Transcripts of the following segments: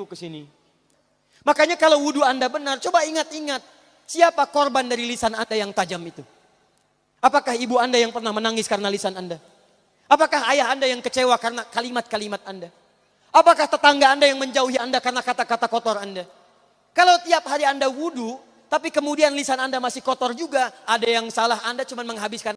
ke sini. Makanya kalau wudhu Anda benar, coba ingat-ingat. Siapa korban dari lisan Anda yang tajam itu? Apakah ibu Anda yang pernah menangis karena lisan Anda? Apakah ayah Anda yang kecewa karena kalimat-kalimat Anda? Apakah tetangga Anda yang menjauhi Anda karena kata-kata kotor Anda? Kalau tiap hari Anda wudhu, tapi kemudian lisan Anda masih kotor juga, ada yang salah. Anda cuma menghabiskan.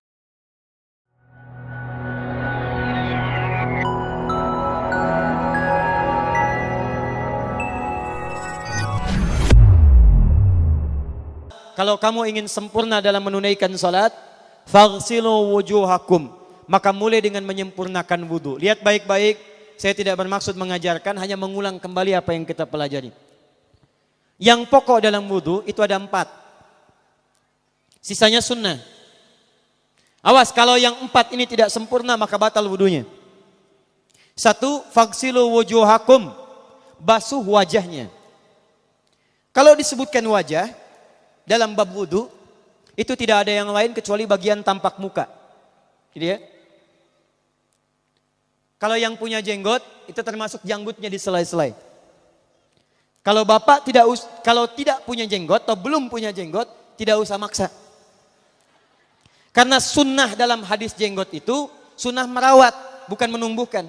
Kalau kamu ingin sempurna dalam menunaikan salat, faghsilu wujuhakum, maka mulai dengan menyempurnakan wudu. Lihat baik-baik, saya tidak bermaksud mengajarkan, hanya mengulang kembali apa yang kita pelajari. Yang pokok dalam wudu itu ada 4. Sisanya sunnah. Awas, kalau yang 4 ini tidak sempurna maka batal wudunya. 1, faghsilu wujuhakum, basuh wajahnya. Kalau disebutkan wajah dalam bab wudu, itu tidak ada yang lain kecuali bagian tampak muka. Gitu ya. Kalau yang punya jenggot, itu termasuk janggutnya di selai-selai. Kalau bapak kalau tidak punya jenggot atau belum punya jenggot, tidak usah maksa. Karena sunnah dalam hadis jenggot itu sunnah merawat, bukan menumbuhkan.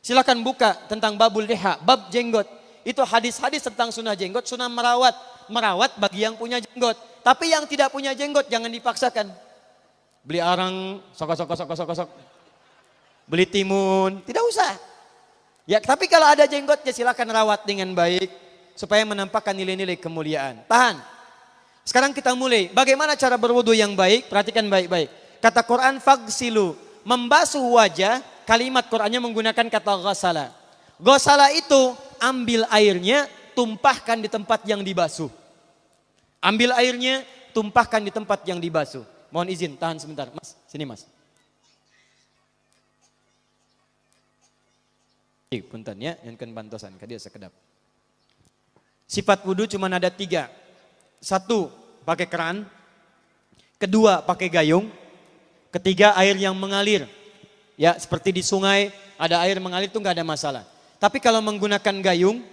Silakan buka tentang babul liha, bab jenggot. Itu hadis-hadis tentang sunnah jenggot, sunnah merawat. Merawat bagi yang punya jenggot. Tapi yang tidak punya jenggot jangan dipaksakan. Beli arang, sok. Beli timun, tidak usah. Ya, tapi kalau ada jenggotnya silakan rawat dengan baik supaya menampakkan nilai-nilai kemuliaan. Tahan. Sekarang kita mulai. Bagaimana cara berwudu yang baik? Perhatikan baik-baik. Kata Quran faghsilu, membasuh wajah, kalimat Qurannya menggunakan kata ghasala. Ghasala itu ambil airnya, tumpahkan di tempat yang dibasuh. Ambil airnya, tumpahkan di tempat yang dibasuh. Mohon izin, tahan sebentar. Mas, sini mas. Punten ya, yang kan bantosan, kadia sekedap. Sifat wudu cuma ada 3. 1, pakai keran. 2, pakai gayung. 3, air yang mengalir. Ya, seperti di sungai ada air mengalir itu nggak ada masalah. Tapi kalau menggunakan gayung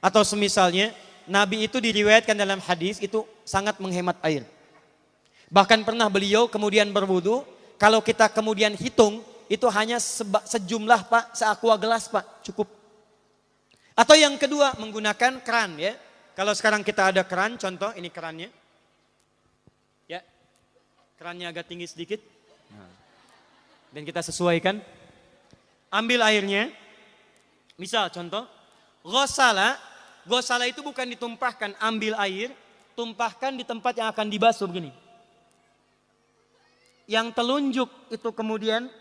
atau semisalnya, Nabi itu diriwayatkan dalam hadis itu sangat menghemat air. Bahkan pernah beliau kemudian berwudu, kalau kita kemudian hitung, itu hanya sejumlah pak, seaqua gelas pak, cukup. Atau yang kedua menggunakan keran ya. Kalau sekarang kita ada keran, contoh ini kerannya. Ya, kerannya agak tinggi sedikit. Dan kita sesuaikan. Ambil airnya. Misal contoh, ghasala itu bukan ditumpahkan, ambil air, tumpahkan di tempat yang akan dibasuh begini. Yang telunjuk itu kemudian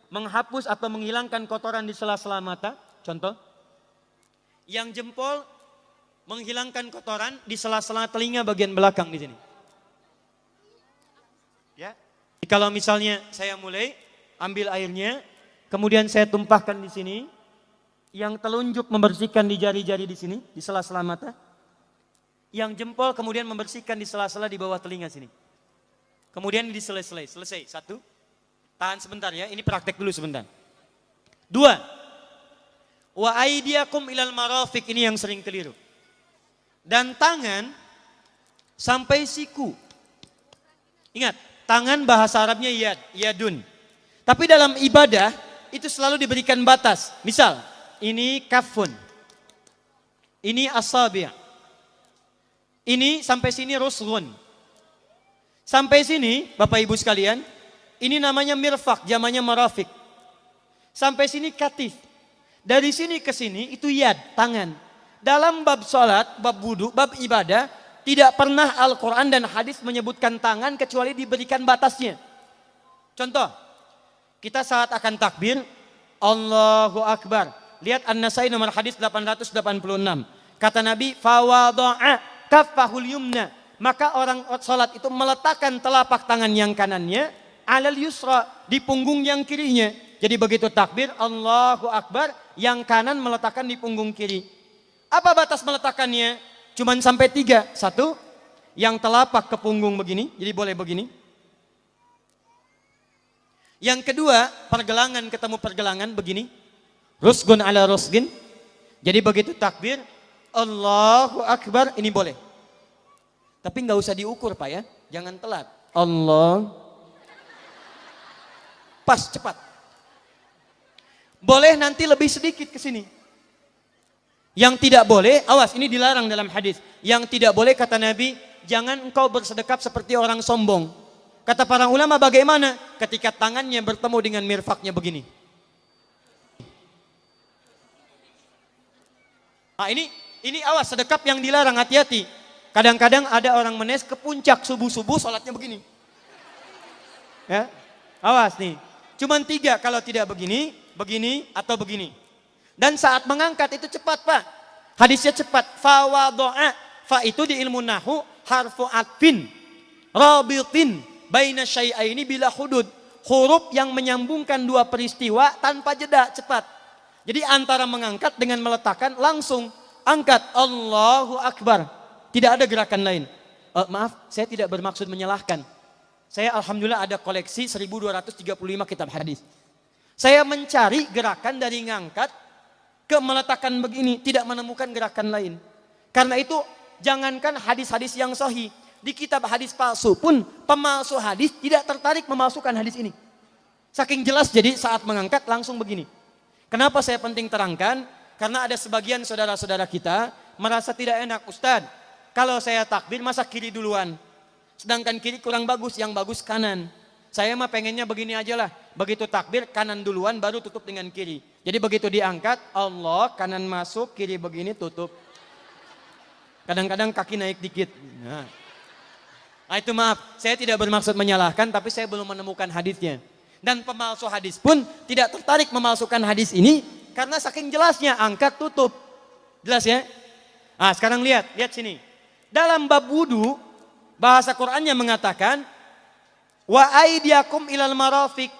menghapus atau menghilangkan kotoran di sela-sela mata, contoh. Yang jempol menghilangkan kotoran di sela-sela telinga bagian belakang di sini. Ya. Kalau misalnya saya mulai ambil airnya, kemudian saya tumpahkan di sini, yang telunjuk membersihkan di jari-jari di sini, di sela-sela mata. Yang jempol kemudian membersihkan di sela-sela di bawah telinga sini. Kemudian di selesai. 1. Tahan sebentar ya, ini praktek dulu sebentar. 2. Wa aidiakum ilal marafiq, ini yang sering keliru. Dan tangan sampai siku. Ingat, tangan bahasa Arabnya yadun. Tapi dalam ibadah itu selalu diberikan batas. Misal, ini kafun. Ini asabi'. Ini sampai sini rusghun. Sampai sini, Bapak Ibu sekalian, ini namanya mirfaq, jamannya marafiq. Sampai sini katif. Dari sini ke sini itu yad, tangan. Dalam bab salat, bab wudu, bab ibadah, tidak pernah Al-Quran dan hadis menyebutkan tangan kecuali diberikan batasnya. Contoh, kita saat akan takbir, Allahu Akbar. Lihat An-Nasai nomor hadis 886. Kata Nabi, fawadu'a kaffahul yumna. Maka orang salat itu meletakkan telapak tangan yang kanannya alal yusra, di punggung yang kirinya. Jadi begitu takbir Allahu Akbar, yang kanan meletakkan di punggung kiri. Apa batas meletakkannya? Cuman sampai 3. 1, yang telapak ke punggung begini, jadi boleh begini. Yang kedua, pergelangan ketemu pergelangan begini. Rusgun ala rusgin. Jadi begitu takbir, Allahu Akbar, ini boleh. Tapi nggak usah diukur Pak ya, jangan telat. Allah, pas cepat. Boleh nanti lebih sedikit ke sini. Yang tidak boleh, awas ini dilarang dalam hadis. Yang tidak boleh kata Nabi, jangan engkau bersedekap seperti orang sombong. Kata para ulama bagaimana? Ketika tangannya bertemu dengan mirfaknya begini. Nah ini awas sedekap yang dilarang, hati-hati. Kadang-kadang ada orang menes ke puncak subuh-subuh sholatnya begini. Ya, awas nih. Cuman 3 kalau tidak begini, begini atau begini. Dan saat mengangkat itu cepat Pak. Hadisnya cepat. Fa wado'a. Fa itu di ilmu nahu harfu atfin. Rabitin. Baina syai'aini bila hudud. Huruf yang menyambungkan 2 peristiwa tanpa jeda, cepat. Jadi antara mengangkat dengan meletakkan langsung. Angkat. Allahu Akbar. Tidak ada gerakan lain. Maaf, saya tidak bermaksud menyalahkan. Saya alhamdulillah ada koleksi 1235 kitab hadis. Saya mencari gerakan dari ngangkat ke meletakkan begini, tidak menemukan gerakan lain. Karena itu jangankan hadis-hadis yang sahih, di kitab hadis palsu pun pemalsu hadis tidak tertarik memalsukan hadis ini. Saking jelas jadi saat mengangkat langsung begini. Kenapa saya penting terangkan? Karena ada sebagian saudara-saudara kita merasa tidak enak, Ustadz, kalau saya takbir masa kiri duluan? Sedangkan kiri kurang bagus, yang bagus kanan. Saya mah pengennya begini aja lah. Begitu takbir kanan duluan baru tutup dengan kiri. Jadi begitu diangkat Allah kanan masuk kiri begini tutup. Kadang-kadang kaki naik dikit. Nah itu maaf, saya tidak bermaksud menyalahkan tapi saya belum menemukan hadisnya. Dan pemalsu hadis pun tidak tertarik memalsukan hadis ini karena saking jelasnya angkat tutup. Jelas ya? Nah sekarang lihat sini. Dalam bab wudu bahasa Qur'annya mengatakan wa aidiakum ilal marafiq,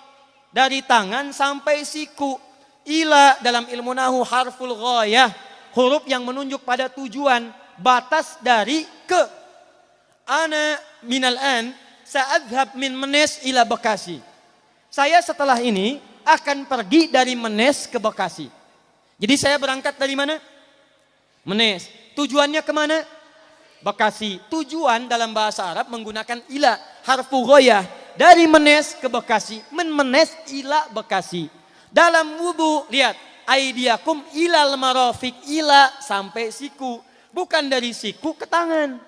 dari tangan sampai siku. Ila dalam ilmu nahu harful ghayah, huruf yang menunjuk pada tujuan, batas dari ke. Ana minal an sa'adhab min Menes ila Bekasi. Saya setelah ini akan pergi dari Menes ke Bekasi. Jadi saya berangkat dari mana? Menes. Tujuannya kemana? Bekasi. Tujuan dalam bahasa Arab menggunakan ila, harfu ghayah. Dari Menes ke Bekasi. Menes ila Bekasi. Dalam wudu, lihat. Aidiakum ilal marafiq, ila sampai siku. Bukan dari siku ke tangan.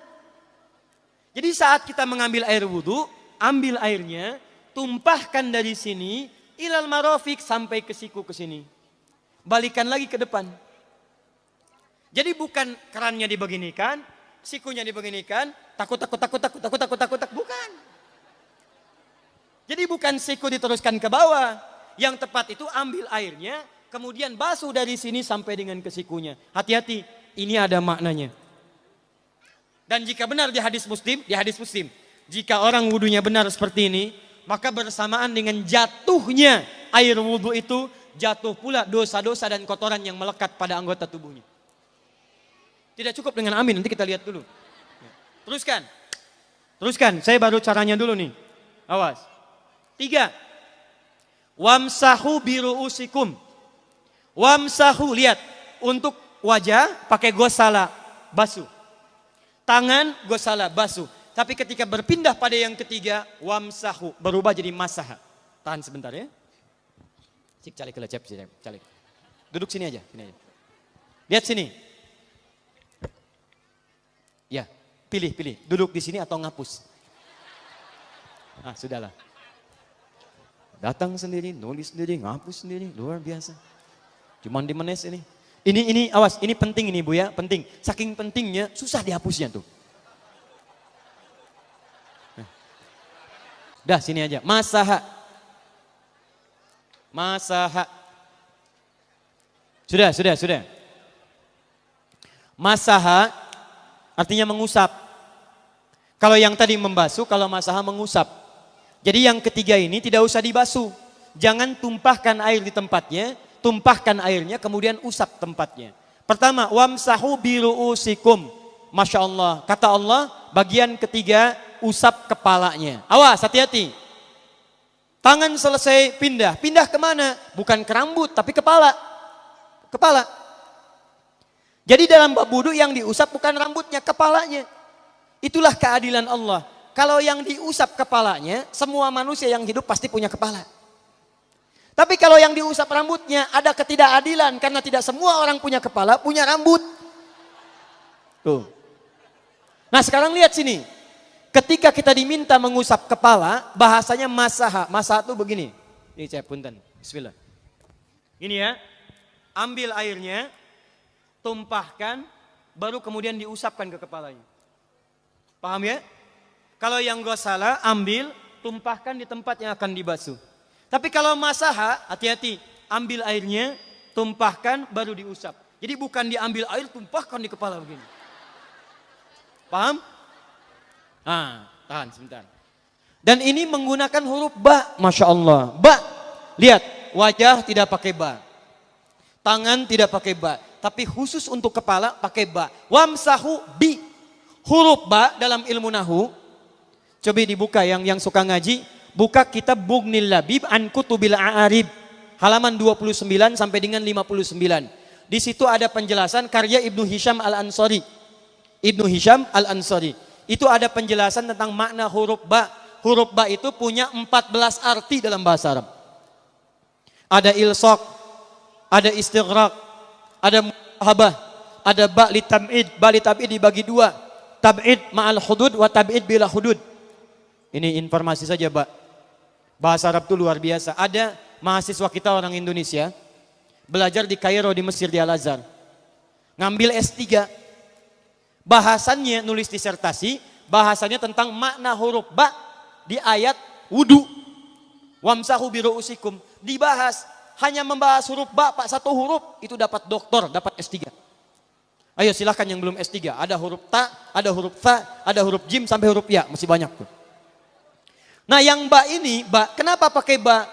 Jadi saat kita mengambil air wudu, ambil airnya, tumpahkan dari sini, ilal marafiq sampai ke siku ke sini. Balikan lagi ke depan. Jadi bukan kerannya dibeginikan, sikunya dibeginikan, takut, bukan. Jadi bukan siku diteruskan ke bawah. Yang tepat itu ambil airnya, kemudian basuh dari sini sampai dengan ke sikunya. Hati-hati, ini ada maknanya. Dan jika benar di hadis Muslim, jika orang wudunya benar seperti ini, maka bersamaan dengan jatuhnya air wudu itu, jatuh pula dosa-dosa dan kotoran yang melekat pada anggota tubuhnya. Tidak cukup dengan amin, nanti kita lihat dulu. Teruskan, saya baru caranya dulu nih. Awas. 3. Wamsahu biru'usikum. Wamsahu, lihat. Untuk wajah pakai gosala, basuh. Tangan gosala, basuh. Tapi ketika berpindah pada yang ketiga, wamsahu, berubah jadi masaha. Tahan sebentar ya. Cik calik. Duduk sini aja. Lihat sini. Ya, pilih. Duduk di sini atau ngapus. Sudahlah. Datang sendiri, nulis sendiri, ngapus sendiri, luar biasa. Cuman di Menes ini. Ini awas, ini penting ini Bu ya, penting. Saking pentingnya susah dihapusnya tuh. Dah sini aja, masaha. Sudah. Masaha artinya mengusap. Kalau yang tadi membasuh, kalau masaha mengusap. Jadi yang ketiga ini tidak usah dibasuh. Jangan tumpahkan air di tempatnya, tumpahkan airnya kemudian usap tempatnya. Pertama, wamsahu biru'usikum. Masya Allah, kata Allah bagian ketiga usap kepalanya. Awas, hati-hati. Tangan selesai pindah kemana? Bukan ke rambut tapi kepala. Jadi dalam bab wudu yang diusap bukan rambutnya, kepalanya. Itulah keadilan Allah. Kalau yang diusap kepalanya, semua manusia yang hidup pasti punya kepala. Tapi kalau yang diusap rambutnya, ada ketidakadilan karena tidak semua orang punya kepala, punya rambut. Tuh. Nah sekarang lihat sini. Ketika kita diminta mengusap kepala, bahasanya masaha. Masaha itu begini. Ini saya punten. Bismillah. Ini ya. Ambil airnya, tumpahkan, baru kemudian diusapkan ke kepalanya. Paham ya? Kalau yang gosala, ambil, tumpahkan di tempat yang akan dibasuh. Tapi kalau masaha, hati-hati. Ambil airnya, tumpahkan, baru diusap. Jadi bukan diambil air, tumpahkan di kepala begini. Paham? Tahan sebentar. Dan ini menggunakan huruf ba, Masya Allah. Ba, lihat, wajah tidak pakai ba. Tangan tidak pakai ba. Tapi khusus untuk kepala pakai ba. Wamsahu bi. Huruf ba dalam ilmu nahu. Coba dibuka yang suka ngaji. Buka kitab Bughnil Labib an Kutubil A'arib. Halaman 29 sampai dengan 59. Di situ ada penjelasan karya Ibnu Hisham Al-Ansari. Ibnu Hisham Al-Ansari. Itu ada penjelasan tentang makna huruf ba. Huruf ba itu punya 14 arti dalam bahasa Arab. Ada ilsaq, ada istighraq, ada muhabah, ada ba li tab'id. Ba li tab'id dibagi dua. Tab'id ma'al hudud wa tab'id bila hudud. Ini informasi saja, Pak. Bahasa Arab itu luar biasa. Ada mahasiswa kita orang Indonesia belajar di Kairo di Mesir di Al-Azhar. Ngambil S3. Bahasannya nulis disertasi, bahasanya tentang makna huruf ba di ayat wudu. Wamsahu biru'usikum. Dibahas, hanya membahas huruf ba, Pak, satu huruf itu dapat doktor, dapat S3. Ayo silahkan yang belum S3. Ada huruf ta, ada huruf fa, ada huruf jim sampai huruf ya, masih banyak tuh. Nah yang ba ini, ba, kenapa pakai ba?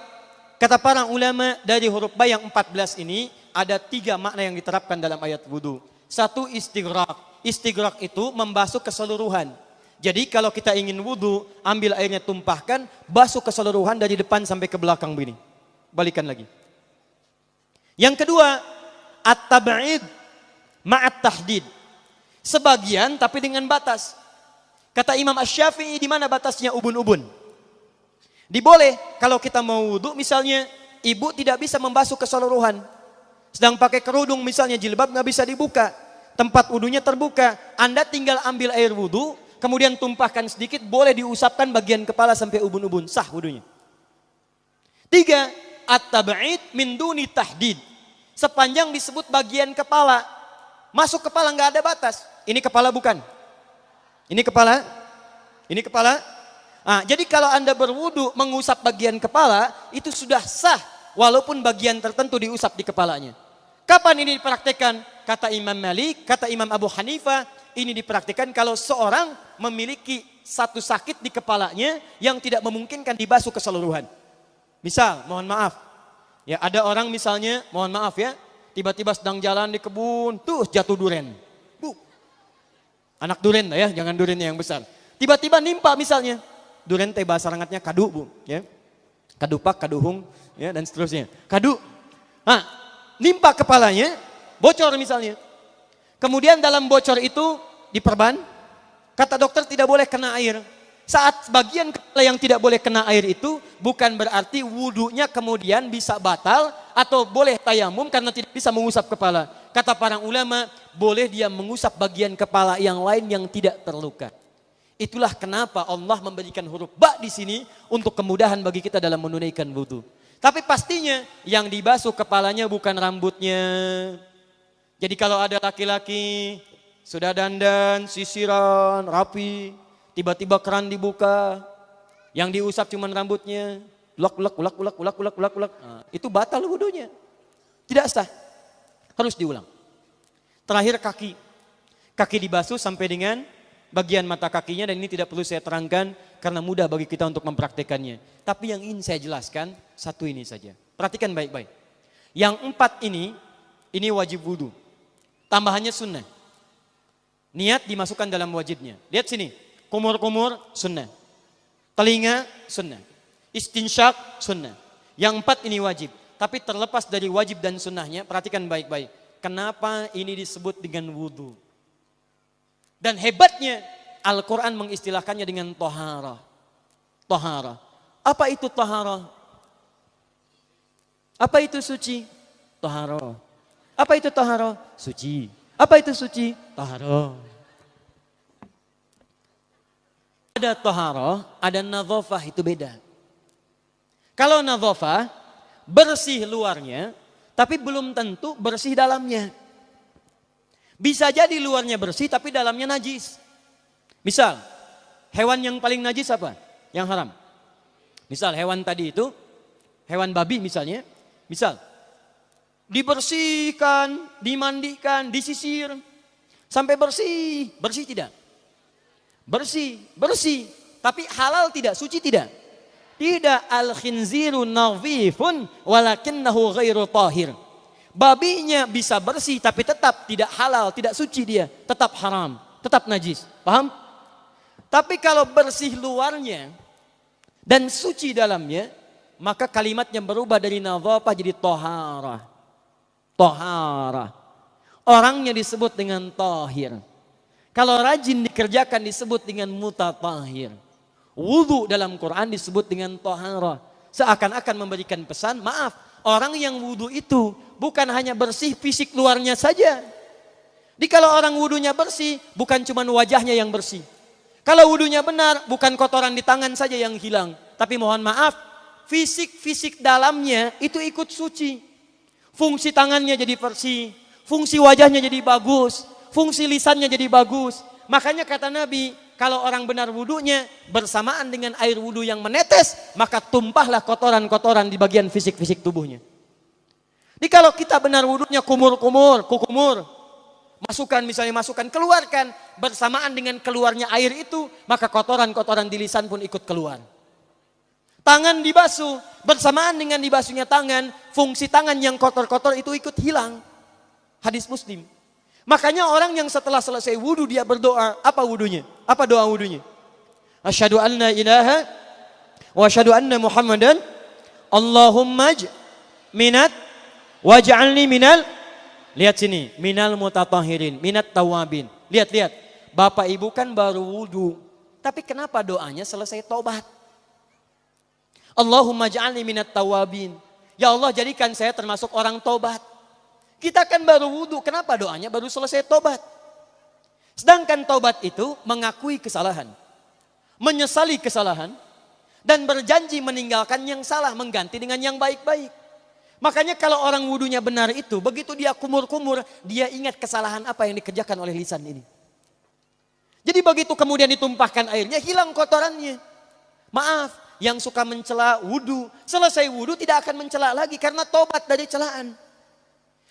Kata para ulama dari huruf ba yang 14 ini ada 3 makna yang diterapkan dalam ayat wudu. Satu istighraq. Istighraq itu membasuh keseluruhan. Jadi kalau kita ingin wudu, ambil airnya tumpahkan, basuh keseluruhan dari depan sampai ke belakang begini. Balikan lagi. Yang kedua, at-tab'id ma'at tahdid. Sebagian tapi dengan batas. Kata Imam Asy-Syafi'i, di mana batasnya ubun-ubun? Diboleh kalau kita mau wudu, misalnya ibu tidak bisa membasuh keseluruhan. Sedang pakai kerudung misalnya, jilbab nggak bisa dibuka. Tempat wudunya terbuka. Anda tinggal ambil air wudu, kemudian tumpahkan sedikit, boleh diusapkan bagian kepala sampai ubun-ubun. Sah wudunya. 3. At-tab'id min duni tahdid. Sepanjang disebut bagian kepala. Masuk kepala nggak ada batas. Ini kepala bukan? Ini kepala? Ini kepala? Jadi kalau Anda berwudu mengusap bagian kepala, itu sudah sah. Walaupun bagian tertentu diusap di kepalanya. Kapan ini dipraktikkan? Kata Imam Malik, kata Imam Abu Hanifah, ini dipraktikkan kalau seorang memiliki satu sakit di kepalanya yang tidak memungkinkan dibasuh keseluruhan. Misal, mohon maaf. Ya, ada orang misalnya, mohon maaf ya, tiba-tiba sedang jalan di kebun, tuh jatuh duren. Anak duren ya, jangan durennya yang besar. Tiba-tiba nimpa misalnya. Duren teh bahasa rangatnya kadu, Bu, ya. Kadupak, kaduhung, ya, dan seterusnya. Kadu. Nimpa kepalanya, bocor misalnya. Kemudian dalam bocor itu diperban, kata dokter tidak boleh kena air. Saat bagian kepala yang tidak boleh kena air itu bukan berarti wudunya kemudian bisa batal atau boleh tayamum karena tidak bisa mengusap kepala. Kata para ulama, boleh dia mengusap bagian kepala yang lain yang tidak terluka. Itulah kenapa Allah memberikan huruf ba di sini untuk kemudahan bagi kita dalam menunaikan wudu. Tapi pastinya yang dibasuh kepalanya bukan rambutnya. Jadi kalau ada laki-laki sudah dandan, sisiran, rapi, tiba-tiba keran dibuka, yang diusap cuma rambutnya, ulak. Itu batal wudunya. Tidak sah. Harus diulang. Terakhir kaki. Kaki dibasuh sampai dengan bagian mata kakinya, dan ini tidak perlu saya terangkan karena mudah bagi kita untuk mempraktekannya. Tapi yang ingin saya jelaskan satu ini saja. Perhatikan baik-baik. Yang 4 ini wajib wudu. Tambahannya sunnah. Niat dimasukkan dalam wajibnya. Lihat sini. Kumur-kumur sunnah. Telinga sunnah. Istinsyak sunnah. Yang 4 ini wajib. Tapi terlepas dari wajib dan sunnahnya, perhatikan baik-baik. kenapa ini disebut dengan wudu. Dan hebatnya Al-Quran mengistilahkannya dengan tohara. Tohara. Apa itu tohara? Apa itu suci? Tohara. Apa itu tohara? Suci. Apa itu suci? Tohara. Ada tohara, ada nadhafah, itu beda. Kalau nadhafah, bersih luarnya, tapi belum tentu bersih dalamnya. Bisa jadi luarnya bersih, tapi dalamnya najis. Misal, hewan yang paling najis apa? Yang haram. Misal hewan tadi itu, hewan babi misalnya, misal, dibersihkan, dimandikan, disisir, sampai bersih. Bersih tidak? Bersih, bersih. Tapi halal tidak, suci tidak? Tidak. Al-khinziru nadhifun walakinnahu ghairu tahir. Babinya bisa bersih tapi tetap tidak halal, tidak suci dia. Tetap haram, tetap najis. Paham? Tapi kalau bersih luarnya dan suci dalamnya, maka kalimatnya berubah dari nadhafah jadi tohara. Tohara. Orangnya disebut dengan tahir. Kalau rajin dikerjakan disebut dengan mutatahhir. Wudu dalam Quran disebut dengan tohara. Seakan-akan memberikan pesan, maaf, orang yang wudu itu bukan hanya bersih fisik luarnya saja. Jadi kalau orang wudunya bersih, bukan cuma wajahnya yang bersih. Kalau wudunya benar, bukan kotoran di tangan saja yang hilang. Tapi mohon maaf, fisik dalamnya itu ikut suci. Fungsi tangannya jadi bersih, fungsi wajahnya jadi bagus, fungsi lisannya jadi bagus. Makanya kata Nabi, kalau orang benar wudunya bersamaan dengan air wudu yang menetes, maka tumpahlah kotoran-kotoran di bagian fisik-fisik tubuhnya. Jadi kalau kita benar wudunya kumur-kumur, kukumur, masukkan misalnya masukkan, keluarkan, bersamaan dengan keluarnya air itu, maka kotoran-kotoran di lisan pun ikut keluar. Tangan dibasuh, bersamaan dengan dibasuhnya tangan, fungsi tangan yang kotor-kotor itu ikut hilang. Hadis Muslim. Makanya orang yang setelah selesai wudu dia berdoa, apa wudunya? Apa doa wudunya? Asyhadu an la ilaha wa asyhadu anna Muhammadan Allahumma minat waj'alni minal, lihat sini, minal mutatahhirin, minat tawabin. Lihat. Bapak Ibu kan baru wudu, tapi kenapa doanya selesai tobat? Allahumma ja'alni minat tawabin. Ya Allah, jadikan saya termasuk orang tobat. Kita kan baru wudu, kenapa doanya baru selesai tobat? Sedangkan tobat itu mengakui kesalahan, menyesali kesalahan, dan berjanji meninggalkan yang salah, mengganti dengan yang baik-baik. Makanya kalau orang wudunya benar itu, begitu dia kumur-kumur, dia ingat kesalahan apa yang dikerjakan oleh lisan ini. Jadi begitu kemudian ditumpahkan airnya, hilang kotorannya. Maaf, yang suka mencela wudu, selesai wudu tidak akan mencela lagi karena tobat dari celaan.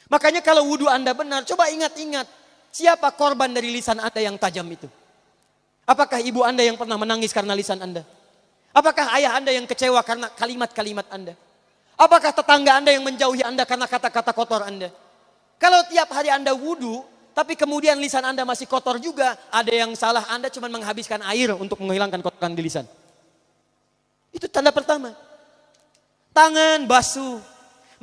Makanya kalau wudu Anda benar, coba ingat-ingat, siapa korban dari lisan Anda yang tajam itu? Apakah ibu Anda yang pernah menangis karena lisan Anda? Apakah ayah Anda yang kecewa karena kalimat-kalimat Anda? Apakah tetangga Anda yang menjauhi Anda karena kata-kata kotor Anda? Kalau tiap hari Anda wudu, tapi kemudian lisan Anda masih kotor juga, ada yang salah, Anda cuma menghabiskan air untuk menghilangkan kotoran di lisan. Itu tanda pertama. Tangan basuh.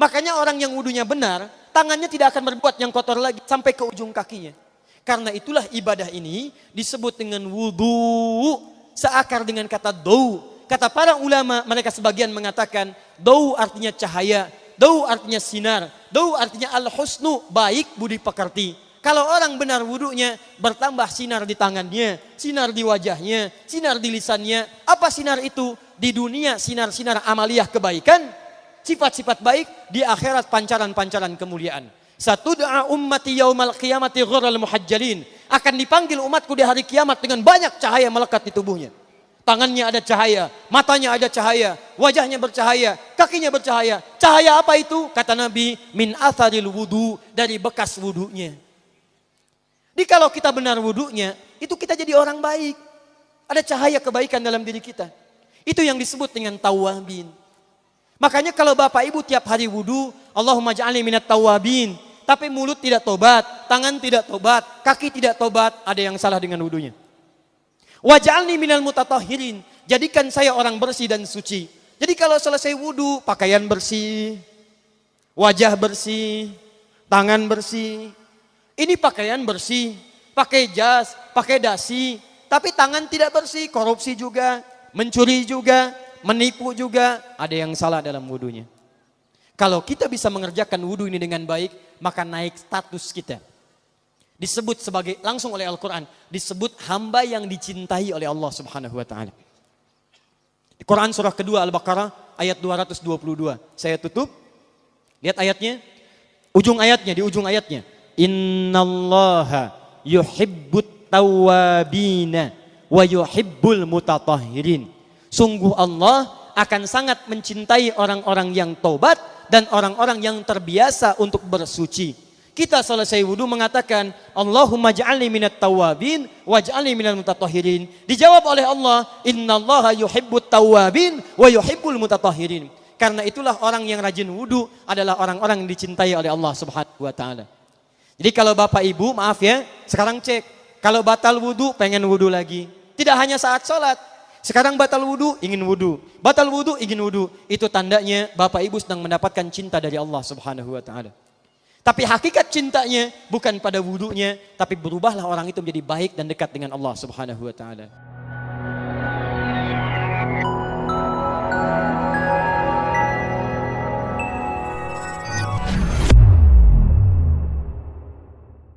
Makanya orang yang wudunya benar, tangannya tidak akan berbuat yang kotor lagi sampai ke ujung kakinya. Karena itulah ibadah ini disebut dengan wudu, seakar dengan kata dau. Kata para ulama, mereka sebagian mengatakan dau artinya cahaya, dau artinya sinar, dau artinya al-husnu, baik budi pekerti. Kalau orang benar wudunya, bertambah sinar di tangannya, sinar di wajahnya, sinar di lisannya. Apa sinar itu? Di dunia sinar-sinar amaliyah kebaikan, sifat-sifat baik, di akhirat pancaran-pancaran kemuliaan. Satud'a ummati yaumal qiyamati ghurral muhajjalin. Akan dipanggil umatku di hari kiamat dengan banyak cahaya melekat di tubuhnya. Tangannya ada cahaya, matanya ada cahaya, wajahnya bercahaya, kakinya bercahaya. Cahaya apa itu? Kata Nabi, min atharil wudu, dari bekas wudunya. Jadi kalau kita benar wudunya, itu kita jadi orang baik. Ada cahaya kebaikan dalam diri kita. Itu yang disebut dengan tawabin. Makanya kalau Bapak Ibu tiap hari wudu, Allahumma ja'alni minat tawabin. Tapi mulut tidak tobat, tangan tidak tobat, kaki tidak tobat, ada yang salah dengan wudunya. Waj'alni minal mutatahhirin. Jadikan saya orang bersih dan suci. Jadi kalau selesai wudu, pakaian bersih, wajah bersih, tangan bersih, ini pakaian bersih, pakai jas, pakai dasi, tapi tangan tidak bersih, korupsi juga, mencuri juga, menipu juga, ada yang salah dalam wudunya. Kalau kita bisa mengerjakan wudu ini dengan baik, maka naik status kita. Disebut sebagai, langsung oleh Al-Quran, disebut hamba yang dicintai oleh Allah Subhanahu wa ta'ala. Di Quran surah kedua Al-Baqarah ayat 222. Saya tutup. Lihat ayatnya. Di ujung ayatnya. Innallaha yuhibbut tawwabina wa yuhibbul mutatahhirin. Sungguh Allah akan sangat mencintai orang-orang yang taubat dan orang-orang yang terbiasa untuk bersuci. Kita selesai wudu mengatakan, Allahumma ja'alni minat tawabin, waj'alni minal mutatahhirin. Dijawab oleh Allah, innallaha yuhibbut tawabin, wa yuhibbul mutatahhirin. Karena itulah orang yang rajin wudu adalah orang-orang yang dicintai oleh Allah Subhanahu wa ta'ala. Jadi kalau Bapak Ibu, maaf ya, sekarang cek. Kalau batal wudu, pengen wudu lagi. Tidak hanya saat sholat. Sekarang batal wudu, ingin wudu. Batal wudu, ingin wudu. Itu tandanya Bapak Ibu sedang mendapatkan cinta dari Allah Subhanahu wa ta'ala. Tapi hakikat cintanya bukan pada wudunya, tapi berubahlah orang itu menjadi baik dan dekat dengan Allah Subhanahu wa ta'ala.